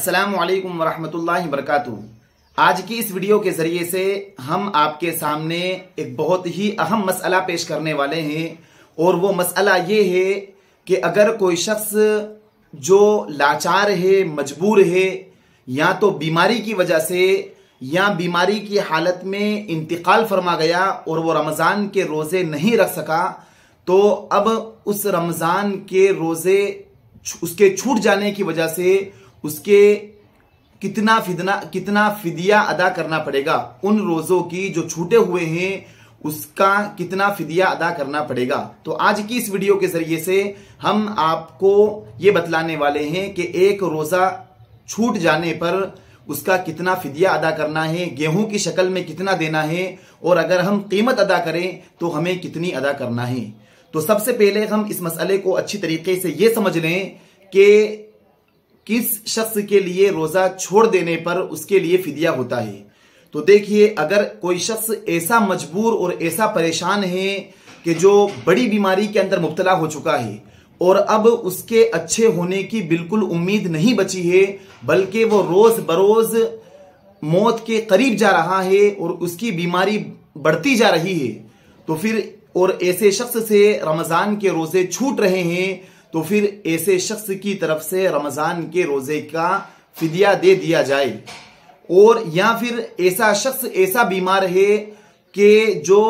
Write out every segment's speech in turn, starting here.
अस्सलामु अलैकुम वरहमतुल्लाहि वबरकातुहू। आज की इस वीडियो के जरिए से हम आपके सामने एक बहुत ही अहम मसला पेश करने वाले हैं और वो मसला ये है कि अगर कोई शख्स जो लाचार है, मजबूर है, या तो बीमारी की वजह से या बीमारी की हालत में इंतकाल फरमा गया और वो रमज़ान के रोज़े नहीं रख सका, तो अब उस रमज़ान के रोज़े उसके छूट जाने की वजह से उसके कितना फिदिया अदा करना पड़ेगा, उन रोज़ों की जो छूटे हुए हैं उसका कितना फिदिया अदा करना पड़ेगा। तो आज की इस वीडियो के जरिए से हम आपको ये बतलाने वाले हैं कि एक रोज़ा छूट जाने पर उसका कितना फिदिया अदा करना है, गेहूं की शक्ल में कितना देना है और अगर हम कीमत अदा करें तो हमें कितनी अदा करना है। तो सबसे पहले हम इस मसले को अच्छी तरीके से ये समझ लें कि किस शख्स के लिए रोज़ा छोड़ देने पर उसके लिए फिदिया होता है। तो देखिए, अगर कोई शख्स ऐसा मजबूर और ऐसा परेशान है कि जो बड़ी बीमारी के अंदर मुब्तला हो चुका है और अब उसके अच्छे होने की बिल्कुल उम्मीद नहीं बची है, बल्कि वो रोज़ बरोज़ मौत के करीब जा रहा है और उसकी बीमारी बढ़ती जा रही है, तो फिर और ऐसे शख्स से रमज़ान के रोज़े छूट रहे हैं, तो फिर ऐसे शख्स की तरफ से रमज़ान के रोज़े का फिदिया दे दिया जाए। और या फिर ऐसा शख्स ऐसा बीमार है कि जो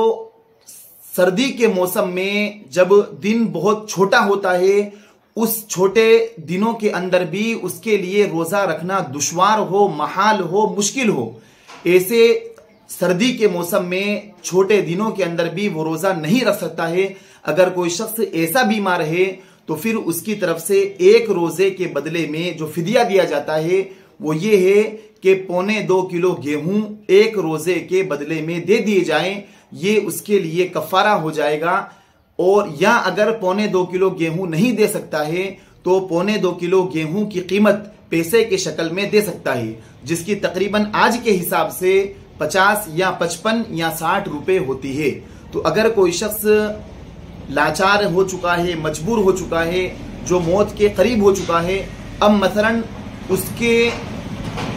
सर्दी के मौसम में जब दिन बहुत छोटा होता है, उस छोटे दिनों के अंदर भी उसके लिए रोज़ा रखना दुश्वार हो, महाल हो, मुश्किल हो, ऐसे सर्दी के मौसम में छोटे दिनों के अंदर भी वो रोज़ा नहीं रख सकता है। अगर कोई शख्स ऐसा बीमार है तो फिर उसकी तरफ से एक रोज़े के बदले में जो फिदिया दिया जाता है वो ये है कि 1.25 किलो गेहूं एक रोज़े के बदले में दे दिए जाएं। ये उसके लिए कफ़ारा हो जाएगा। और या अगर 1.25 किलो गेहूं नहीं दे सकता है तो 1.25 किलो गेहूं की कीमत पैसे के शक्ल में दे सकता है, जिसकी तकरीबन आज के हिसाब से 50 या 55 या 60 रुपए होती है। तो अगर कोई शख्स लाचार हो चुका है, मजबूर हो चुका है, जो मौत के करीब हो चुका है, अब मसलन उसके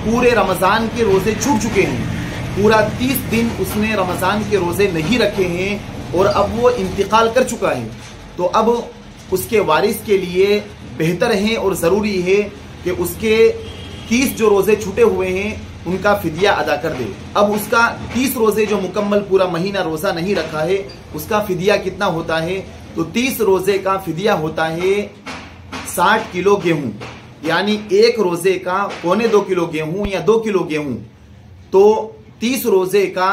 पूरे रमज़ान के रोज़े छूट चुके हैं, पूरा 30 दिन उसने रमज़ान के रोज़े नहीं रखे हैं और अब वो इंतकाल कर चुका है, तो अब उसके वारिस के लिए बेहतर है और ज़रूरी है कि उसके 30 जो रोज़े छूटे हुए हैं उनका फिदिया अदा कर दे। अब उसका 30 रोज़े जो मुकम्मल पूरा महीना रोज़ा नहीं रखा है उसका फिदिया कितना होता है, तो 30 रोज़े का फिदिया होता है 60 किलो गेहूं, यानी एक रोज़े का 1.25 किलो गेहूं या 2 किलो गेहूं। तो 30 रोज़े का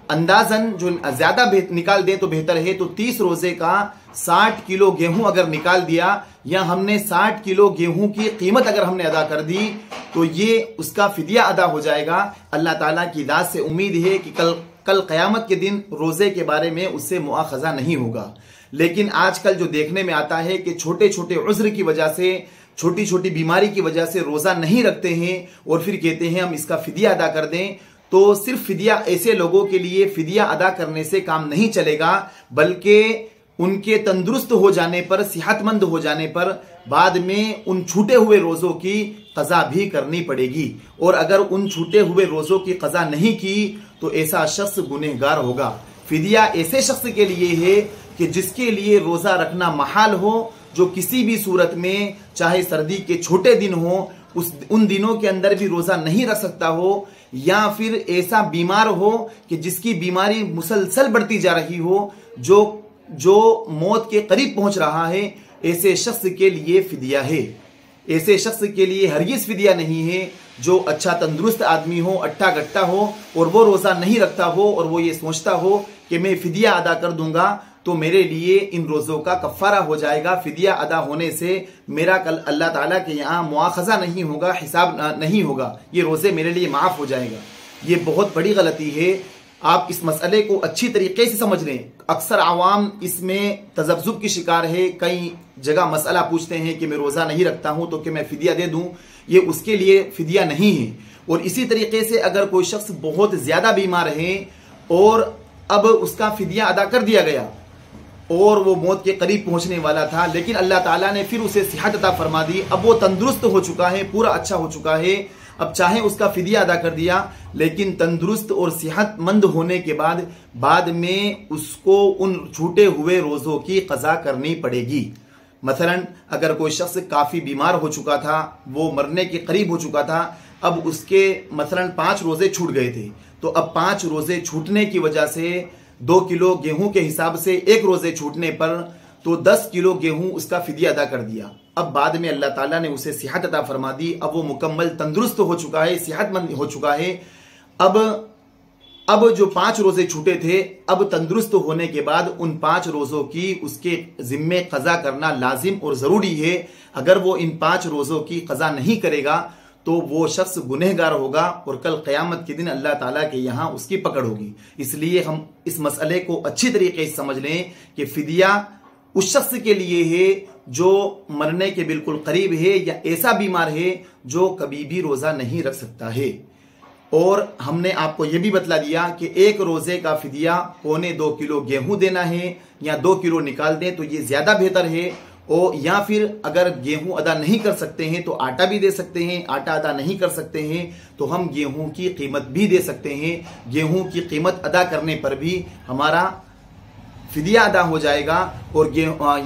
अंदाजन जो ज़्यादा निकाल दें तो बेहतर है, तो 30 रोज़े का 60 किलो गेहूं अगर निकाल दिया या हमने 60 किलो गेहूं की कीमत अगर हमने अदा कर दी तो ये उसका फिदिया अदा हो जाएगा। अल्लाह ताला की दात से उम्मीद है कि कल क़यामत के दिन रोज़े के बारे में उससे मुआखज़ा नहीं होगा। लेकिन आजकल जो देखने में आता है कि छोटे छोटे उज़्र की वजह से, छोटी छोटी बीमारी की वजह से रोज़ा नहीं रखते हैं और फिर कहते हैं हम इसका फिदिया अदा कर दें, तो सिर्फ फिदिया ऐसे लोगों के लिए फिदिया अदा करने से काम नहीं चलेगा, बल्कि उनके तंदुरुस्त हो जाने पर, सेहतमंद हो जाने पर बाद में उन छूटे हुए रोज़ों की क़ज़ा भी करनी पड़ेगी। और अगर उन छूटे हुए रोज़ों की क़ज़ा नहीं की तो ऐसा शख्स गुनहगार होगा। फिदिया ऐसे शख्स के लिए है कि जिसके लिए रोज़ा रखना महाल हो, जो किसी भी सूरत में, चाहे सर्दी के छोटे दिन हो, उन दिनों के अंदर भी रोज़ा नहीं रख सकता हो, या फिर ऐसा बीमार हो कि जिसकी बीमारी मुसलसल बढ़ती जा रही हो, जो मौत के करीब पहुंच रहा है, ऐसे शख्स के लिए फिदिया है। ऐसे शख्स के लिए हरगिज़ फिदिया नहीं है जो अच्छा तंदुरुस्त आदमी हो, अट्टा गट्टा हो और वो रोज़ा नहीं रखता हो और वो ये सोचता हो कि मैं फिदिया अदा कर दूंगा तो मेरे लिए इन रोज़ों का कफ़ारा हो जाएगा, फिदिया अदा होने से मेरा कल अल्लाह ताला के यहाँ मुआखज़ा नहीं होगा, हिसाब नहीं होगा, ये रोज़े मेरे लिए माफ़ हो जाएगा। ये बहुत बड़ी गलती है। आप इस मसले को अच्छी तरीके से समझ लें। अक्सर आवाम इसमें तज़ब्ज़ुब की शिकार है, कई जगह मसला पूछते हैं कि मैं रोज़ा नहीं रखता हूँ तो कि मैं फिदिया दे दूँ, ये उसके लिए फिदिया नहीं है। और इसी तरीके से अगर कोई शख्स बहुत ज़्यादा बीमार है और अब उसका फिदिया अदा कर दिया गया और वो मौत के करीब पहुंचने वाला था, लेकिन अल्लाह ताला ने फिर उसे सेहत अता फरमा दी। अब वो तंदुरुस्त हो चुका है, पूरा अच्छा हो चुका है। अब चाहे उसका फिदिया अदा कर दिया, लेकिन तंदुरुस्त और सेहतमंद होने के बाद में उसको उन छूटे हुए रोज़ों की क़ज़ा करनी पड़ेगी। मसलन अगर कोई शख्स काफ़ी बीमार हो चुका था, वो मरने के करीब हो चुका था, अब उसके मसलन 5 रोज़े छूट गए थे, तो अब 5 रोज़े छूटने की वजह से 2 किलो गेहूं के हिसाब से 1 रोज़े छूटने पर तो 10 किलो गेहूं उसका फिदिया अदा कर दिया। अब बाद में अल्लाह ताला ने उसे सेहत अता फरमा दी। अब वो मुकम्मल तंदुरुस्त हो चुका है, सेहतमंद हो चुका है। अब जो 5 रोज़े छूटे थे, अब तंदुरुस्त होने के बाद उन 5 रोज़ों की उसके ज़िम्मे क़ज़ा करना लाजिम और ज़रूरी है। अगर वो इन 5 रोज़ों की क़ज़ा नहीं करेगा तो वो शख्स गुनहगार होगा और कल क़यामत के दिन अल्लाह ताला के यहाँ उसकी पकड़ होगी। इसलिए हम इस मसले को अच्छी तरीके से समझ लें कि फिदिया उस शख्स के लिए है जो मरने के बिल्कुल करीब है या ऐसा बीमार है जो कभी भी रोज़ा नहीं रख सकता है। और हमने आपको यह भी बतला दिया कि 1 रोज़े का फिदिया 2.25 किलो गेहूं देना है, या 2 किलो निकाल दें तो ये ज़्यादा बेहतर है। और या फिर अगर गेहूं अदा नहीं कर सकते हैं तो आटा भी दे सकते हैं, आटा अदा नहीं कर सकते हैं तो हम गेहूं की कीमत भी दे सकते हैं। गेहूं की कीमत अदा करने पर भी हमारा फिदिया अदा हो जाएगा। और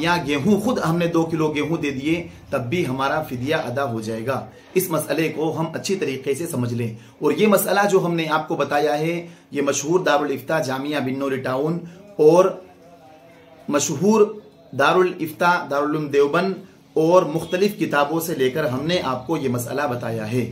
या गेहूं खुद हमने 2 किलो गेहूं दे दिए तब भी हमारा फिदिया अदा हो जाएगा। इस मसले को हम अच्छी तरीके से समझ लें। और ये मसला जो हमने आपको बताया है, ये मशहूर दारुल इफ्ता जामिया बिन्नूरी टाउन और मशहूर दारुल इफ्ता दारुल उलूम देवबंद और मुख्तलिफ किताबों से लेकर हमने आपको ये मसला बताया है।